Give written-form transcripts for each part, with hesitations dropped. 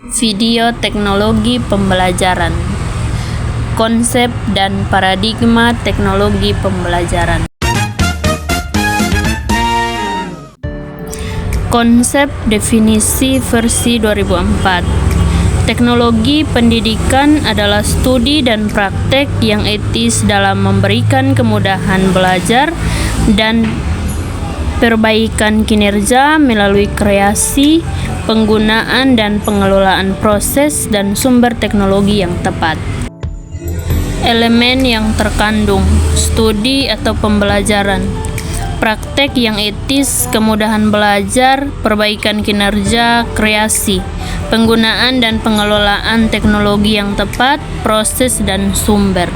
Video teknologi pembelajaran. Konsep dan paradigma teknologi pembelajaran. Konsep definisi versi 2004. Teknologi pendidikan adalah studi dan praktek yang etis dalam memberikan kemudahan belajar dan perbaikan kinerja melalui kreasi, penggunaan dan pengelolaan proses dan sumber teknologi yang tepat. Elemen yang terkandung: studi atau pembelajaran, praktek yang etis, kemudahan belajar, perbaikan kinerja, kreasi, penggunaan dan pengelolaan teknologi yang tepat, proses dan sumber.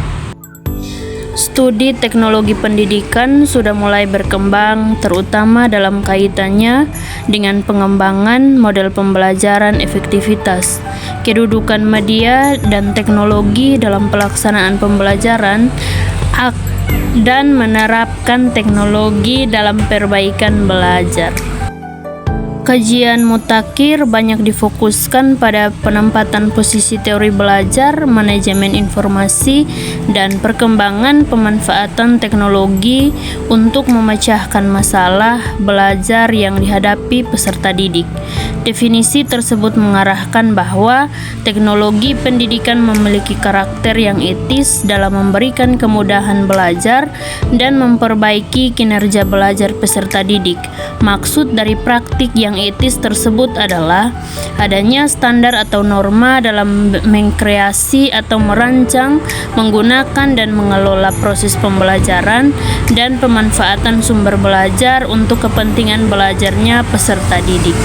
Studi teknologi pendidikan sudah mulai berkembang, terutama dalam kaitannya dengan pengembangan model pembelajaran efektivitas, kedudukan media dan teknologi dalam pelaksanaan pembelajaran, dan menerapkan teknologi dalam perbaikan belajar. Kajian mutakhir banyak difokuskan pada penempatan posisi teori belajar, manajemen informasi, dan perkembangan pemanfaatan teknologi untuk memecahkan masalah belajar yang dihadapi peserta didik. Definisi tersebut mengarahkan bahwa teknologi pendidikan memiliki karakter yang etis dalam memberikan kemudahan belajar dan memperbaiki kinerja belajar peserta didik. Maksud dari praktik yang etis tersebut adalah adanya standar atau norma dalam mengkreasi atau merancang, menggunakan dan mengelola proses pembelajaran dan pemanfaatan sumber belajar untuk kepentingan belajarnya peserta didik.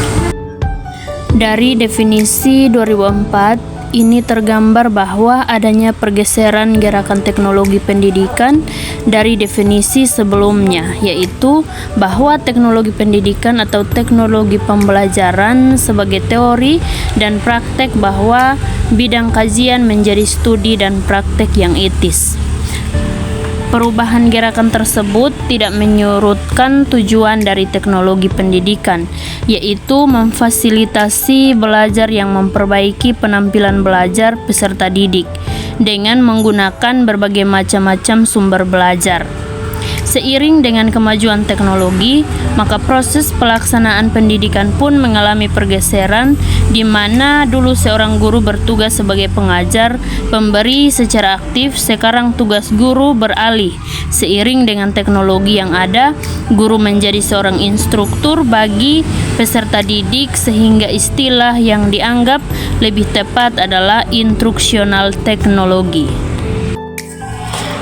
Dari definisi 2004, ini tergambar bahwa adanya pergeseran gerakan teknologi pendidikan dari definisi sebelumnya, yaitu bahwa teknologi pendidikan atau teknologi pembelajaran sebagai teori dan praktek, bahwa bidang kajian menjadi studi dan praktek yang etis. Perubahan gerakan tersebut tidak menyurutkan tujuan dari teknologi pendidikan, yaitu memfasilitasi belajar yang memperbaiki penampilan belajar peserta didik dengan menggunakan berbagai macam sumber belajar. Seiring dengan kemajuan teknologi, maka proses pelaksanaan pendidikan pun mengalami pergeseran, di mana dulu seorang guru bertugas sebagai pengajar, pemberi secara aktif. Sekarang tugas guru beralih. Seiring dengan teknologi yang ada, guru menjadi seorang instruktur bagi peserta didik, sehingga istilah yang dianggap lebih tepat adalah instruksional teknologi.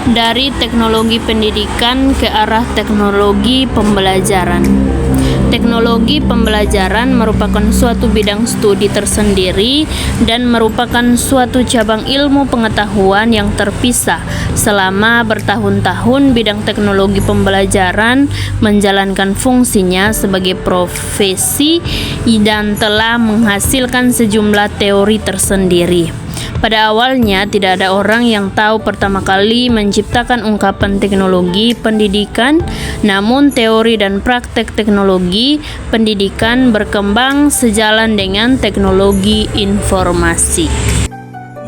Dari teknologi pendidikan ke arah teknologi pembelajaran. Teknologi pembelajaran merupakan suatu bidang studi tersendiri dan merupakan suatu cabang ilmu pengetahuan yang terpisah. Selama bertahun-tahun, bidang teknologi pembelajaran menjalankan fungsinya sebagai profesi dan telah menghasilkan sejumlah teori tersendiri. Pada awalnya, tidak ada orang yang tahu pertama kali menciptakan ungkapan teknologi pendidikan, namun teori dan praktek teknologi pendidikan berkembang sejalan dengan teknologi informasi.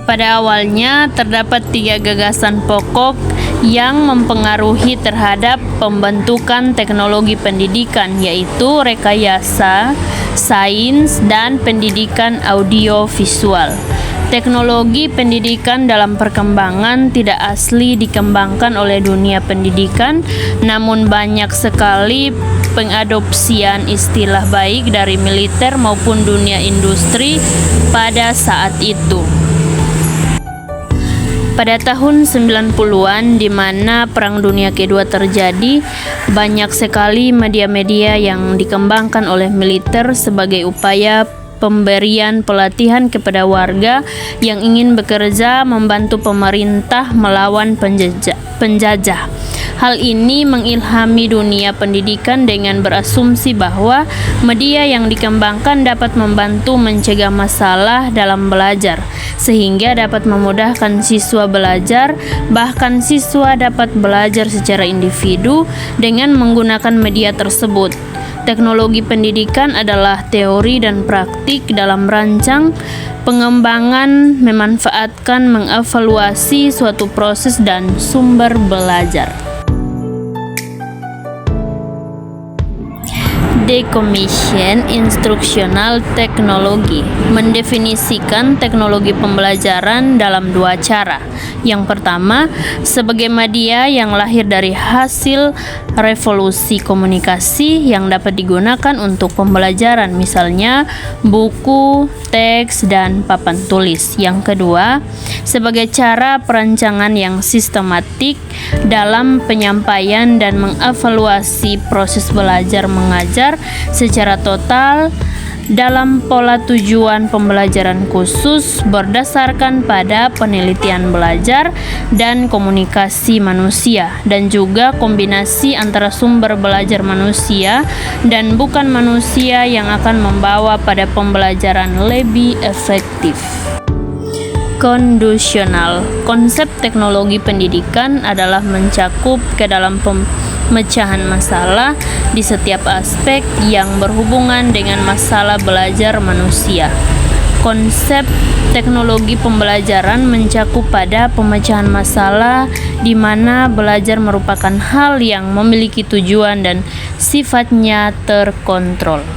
Pada awalnya, terdapat 3 gagasan pokok yang mempengaruhi terhadap pembentukan teknologi pendidikan, yaitu rekayasa, sains, dan pendidikan audiovisual. Teknologi pendidikan dalam perkembangan tidak asli dikembangkan oleh dunia pendidikan, namun banyak sekali pengadopsian istilah baik dari militer maupun dunia industri pada saat itu. Pada tahun 90-an, di mana Perang Dunia Kedua terjadi, banyak sekali media-media yang dikembangkan oleh militer sebagai upaya pemberian pelatihan kepada warga yang ingin bekerja membantu pemerintah melawan penjajah. Hal ini mengilhami dunia pendidikan dengan berasumsi bahwa media yang dikembangkan dapat membantu mencegah masalah dalam belajar, sehingga dapat memudahkan siswa belajar. Bahkan siswa dapat belajar secara individu dengan menggunakan media tersebut. Teknologi pendidikan adalah teori dan praktik dalam rancang Pengembangan memanfaatkan mengevaluasi suatu proses dan sumber belajar. Decommission instruksional teknologi mendefinisikan teknologi pembelajaran dalam dua cara. Yang pertama, sebagai media yang lahir dari hasil revolusi komunikasi yang dapat digunakan untuk pembelajaran, misalnya buku, teks, dan papan tulis. Yang kedua, sebagai cara perancangan yang sistematik dalam penyampaian dan mengevaluasi proses belajar mengajar secara total dalam pola tujuan pembelajaran khusus berdasarkan pada penelitian belajar dan komunikasi manusia, dan juga kombinasi antara sumber belajar manusia dan bukan manusia yang akan membawa pada pembelajaran lebih efektif. Kondusional. Konsep teknologi pendidikan adalah mencakup ke dalam pemecahan masalah di setiap aspek yang berhubungan dengan masalah belajar manusia. Konsep teknologi pembelajaran mencakup pada pemecahan masalah di mana belajar merupakan hal yang memiliki tujuan dan sifatnya terkontrol.